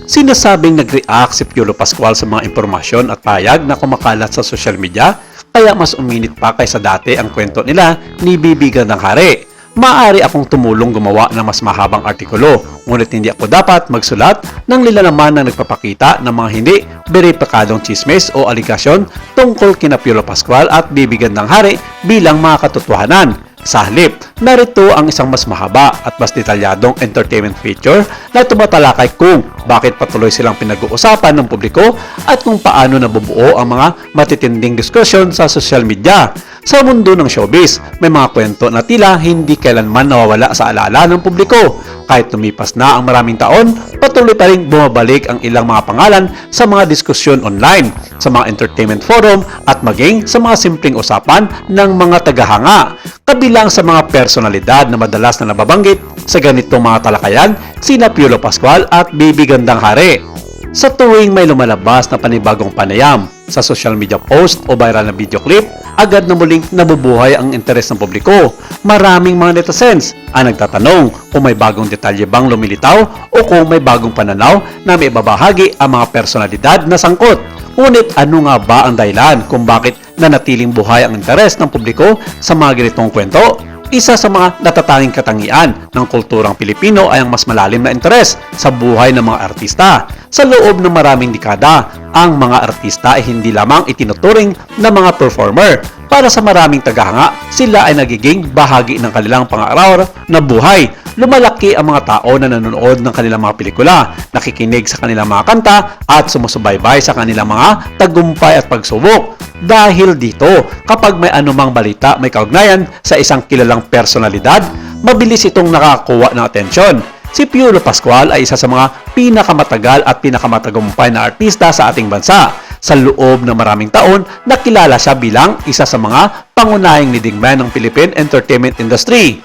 Sinasabing nag-react si Piolo Pascual sa mga impormasyon at payag na kumakalat sa social media, kaya mas uminit pa kaysa dati ang kwento nila ni Bibi Gandang Hari. Maaari akong tumulong gumawa ng mas mahabang artikulo, ngunit hindi ako dapat magsulat ng nilalaman na nagpapakita ng mga hindi beripikadong chismis o aligasyon tungkol kina Piolo Pascual at Bibi Gandang Hari bilang mga katotohanan. Sa halip, narito ang isang mas mahaba at mas detalyadong entertainment feature na tumatalakay kung bakit patuloy silang pinag-uusapan ng publiko at kung paano nabubuo ang mga matitinding diskusyon sa social media. Sa mundo ng showbiz, may mga kwento na tila hindi kailanman nawawala sa alaala ng publiko. Kahit lumipas na ang maraming taon, patuloy pa rin bumabalik ang ilang mga pangalan sa mga diskusyon online, sa mga entertainment forum at maging sa mga simpleng usapan ng mga tagahanga. Kabilang sa mga personalidad na madalas na nababanggit sa ganitong mga talakayan, sina Piolo Pascual at Bibi Gandang Hari. Sa tuwing may lumalabas na panibagong panayam sa social media post o viral na video clip, agad na muling nabubuhay ang interes ng publiko. Maraming mga netizens ang nagtatanong kung may bagong detalye bang lumilitaw o kung may bagong pananaw na may babahagi ang mga personalidad na sangkot. Ngunit ano nga ba ang dahilan kung bakit nanatiling buhay ang interes ng publiko sa mga ganitong kwento? Isa sa mga natatanging katangian ng kulturang Pilipino ay ang mas malalim na interes sa buhay ng mga artista. Sa loob ng maraming dekada, ang mga artista ay hindi lamang itinuturing na mga performer. Para sa maraming tagahanga, sila ay nagiging bahagi ng kanilang pang-araw na buhay. Lumalaki ang mga tao na nanonood ng kanilang mga pelikula, nakikinig sa kanilang mga kanta at sumusubaybay sa kanilang mga tagumpay at pagsubok. Dahil dito, kapag may anumang balita may kaugnayan sa isang kilalang personalidad, mabilis itong nakakakuha ng atensyon. Si Piolo Pascual ay isa sa mga pinakamatagal at pinakamatagumpay na artista sa ating bansa. Sa loob ng maraming taon, nakilala siya bilang isa sa mga pangunahing leading man ng Philippine entertainment industry.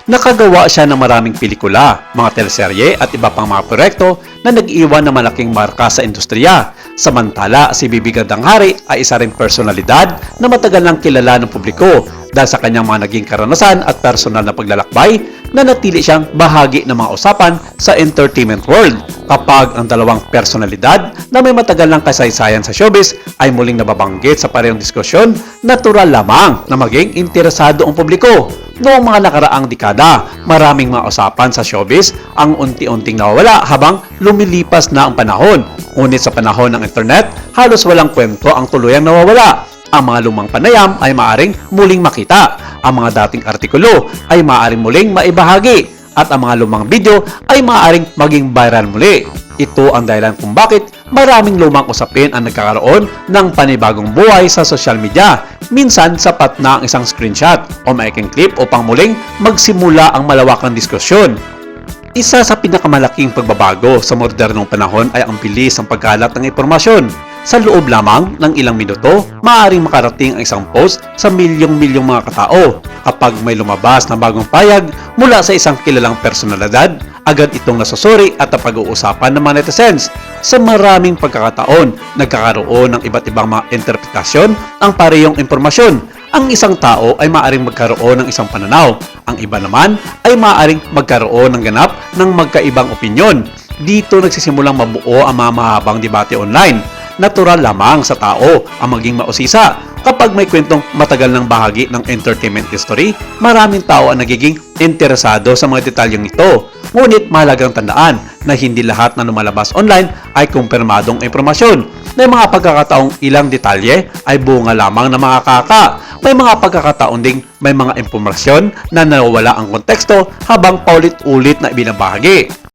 Nakagawa siya ng maraming pelikula, mga teleserye at iba pang mga proyekto na nag-iwan ng malaking marka sa industriya. Samantala, si Bibi Gandang Hari ay isa ring personalidad na matagal nang kilala ng publiko dahil sa kanyang mga naging karanasan at personal na paglalakbay na natili siyang bahagi ng mga usapan sa entertainment world. Kapag ang dalawang personalidad na may matagal ng kasaysayan sa showbiz ay muling nababanggit sa parehong diskusyon, natural lamang na maging interesado ang publiko. Noong mga nakaraang dekada, maraming mga usapan sa showbiz ang unti-unting nawawala habang lumilipas na ang panahon. Ngunit sa panahon ng internet, halos walang kwento ang tuluyang nawawala. Ang mga lumang panayam ay maaring muling makita. Ang mga dating artikulo ay maaring muling maibahagi. At ang mga lumang video ay maaaring maging viral muli. Ito ang dahilan kung bakit maraming lumang usapin ang nagkakaroon ng panibagong buhay sa social media. Minsan sapat na ang isang screenshot o maiking clip upang muling magsimula ang malawakang diskusyon. Isa sa pinakamalaking pagbabago sa modernong panahon ay ang bilis ng pagkalat ng impormasyon. Sa loob lamang ng ilang minuto, maaaring makarating ang isang post sa milyong-milyong mga katao. Kapag may lumabas na bagong payag mula sa isang kilalang personalidad, agad itong nasusuri at napag-uusapan ng mga netizens. Sa maraming pagkakataon, nagkakaroon ng iba't ibang mga interpretasyon ang parehong impormasyon. Ang isang tao ay maaaring magkaroon ng isang pananaw. Ang iba naman ay maaaring magkaroon ng ganap ng magkaibang opinyon. Dito nagsisimulang mabuo ang mga mahabang debate online. Natural lamang sa tao ang maging mausisa. Kapag may kwentong matagal ng bahagi ng entertainment history, maraming tao ang nagiging interesado sa mga detalyeng ito. Ngunit mahalagang tandaan na hindi lahat na lumalabas online ay kumpirmadong impormasyon. May mga pagkakataong ilang detalye ay bunga lamang ng mga kaka. May mga pagkakataon ding may mga impormasyon na nawawala ang konteksto habang paulit-ulit na ibinabahagi.